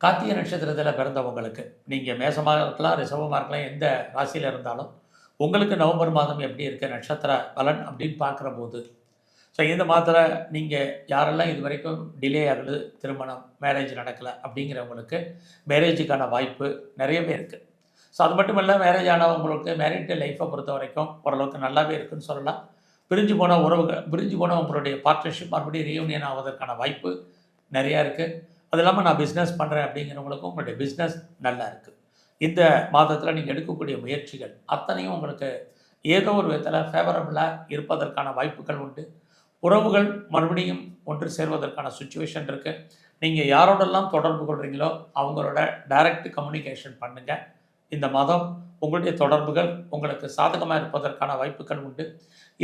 கார்த்திகை நட்சத்திரத்தில் பிறந்தவங்களுக்கு நீங்கள் மேசமாக இருக்கலாம், ரிஷபமாக இருக்கலாம், எந்த ராசியில் இருந்தாலும் உங்களுக்கு நவம்பர் மாதம் எப்படி இருக்குது நட்சத்திர பலன் அப்படின்னு பார்க்குறபோது, ஸோ இந்த மாதத்தில் நீங்கள் யாரெல்லாம் இது வரைக்கும் டிலே ஆகுது, திருமணம் மேரேஜ் நடக்கலை அப்படிங்கிறவங்களுக்கு மேரேஜுக்கான வாய்ப்பு நிறையவே இருக்குது. ஸோ அது மட்டும் இல்லை, மேரேஜ் ஆனவங்களுக்கு மேரிட் லைஃப்பை பொறுத்த வரைக்கும் ஓரளவுக்கு நல்லாவே இருக்குதுன்னு சொல்லலாம். பிரிஞ்சு போன உறவுகள், பிரிஞ்சு போன உங்களுடைய பார்ட்னர்ஷிப் மறுபடியும் ரீயூனியன் ஆவதற்கான வாய்ப்பு நிறையா இருக்குது. அது இல்லாமல் நான் பிஸ்னஸ் பண்ணுறேன் அப்படிங்கிறவங்களுக்கும் உங்களுடைய பிஸ்னஸ் நல்லா இருக்குது. இந்த மாதத்தில் நீங்கள் எடுக்கக்கூடிய முயற்சிகள் அத்தனையும் உங்களுக்கு ஏதோ ஒரு விதத்தில் ஃபேவரபுளாக இருப்பதற்கான வாய்ப்புகள் உண்டு. உறவுகள் மறுபடியும் ஒன்று சேர்வதற்கான சுச்சுவேஷன் இருக்குது. நீங்கள் யாரோடெல்லாம் தொடர்பு கொள்கிறீங்களோ அவங்களோட டைரக்ட் கம்யூனிகேஷன் பண்ணுங்கள். இந்த மாதம் உங்களுடைய தொடர்புகள் உங்களுக்கு சாதகமாக இருப்பதற்கான வாய்ப்புகள் உண்டு.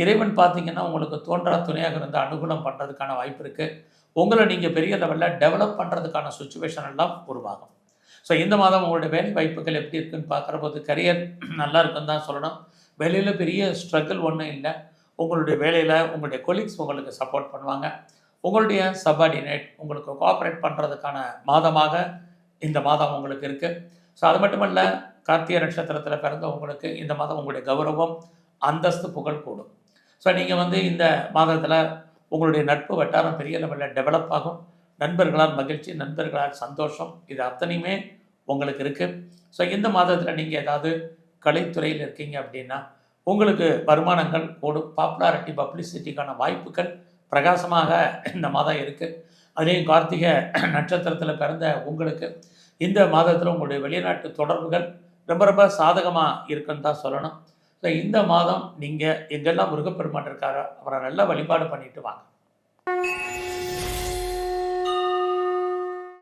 இறைவன் பார்த்தீங்கன்னா உங்களுக்கு தோன்றா துணையாக இருந்து அனுகூலம் பண்ணுறதுக்கான வாய்ப்பு இருக்குது. உங்களை நீங்கள் பெரிய லெவலில் டெவலப் பண்ணுறதுக்கான சுச்சுவேஷன் எல்லாம் உருவாகும். ஸோ இந்த மாதம் உங்களுடைய வேலை வாய்ப்புகள் எப்படி இருக்குதுன்னு பார்க்குற போது கரியர் நல்லா இருக்குன்னு தான் சொல்லணும். வேலையில் பெரிய ஸ்ட்ரகிள் ஒன்றும் இல்லை. உங்களுடைய வேலையில் உங்களுடைய கொலீக்ஸ் உங்களுக்கு சப்போர்ட் பண்ணுவாங்க. உங்களுடைய சப்பார்டினேட் உங்களுக்கு கோஆப்ரேட் பண்ணுறதுக்கான மாதமாக இந்த மாதம் உங்களுக்கு இருக்குது. ஸோ அது மட்டுமல்ல, கார்த்திகை நட்சத்திரத்தில் பிறந்த உங்களுக்கு இந்த மாதம் உங்களுடைய கௌரவம், அந்தஸ்து, புகழ் கூடும். ஸோ நீங்கள் இந்த மாதத்தில் உங்களுடைய நட்பு வட்டாரம் பெரிய லெவலில் டெவலப் ஆகும். நண்பர்களால் மகிழ்ச்சி, நண்பர்களால் சந்தோஷம், இது அத்தனையுமே உங்களுக்கு இருக்குது. ஸோ இந்த மாதத்தில் நீங்கள் ஏதாவது கலைத்துறையில் இருக்கீங்க அப்படின்னா உங்களுக்கு வருமானங்கள் கூடும். பாப்புலாரிட்டி, பப்ளிசிட்டிக்கான வாய்ப்புகள் பிரகாசமாக இந்த மாதம் இருக்குது. அதுலேயும் கார்த்திகை நட்சத்திரத்தில் பிறந்த உங்களுக்கு இந்த மாதத்தில் உங்களுடைய வெளிநாட்டு தொடர்புகள் ரொம்ப ரொம்ப சாதகமாக இருக்குன்னு தான் சொல்லணும். ஸோ இந்த மாதம் நீங்கள் எங்கெல்லாம் முருகப்பெருமான் இருக்காரோ அவரை நல்லா வழிபாடு பண்ணிட்டு வாங்க.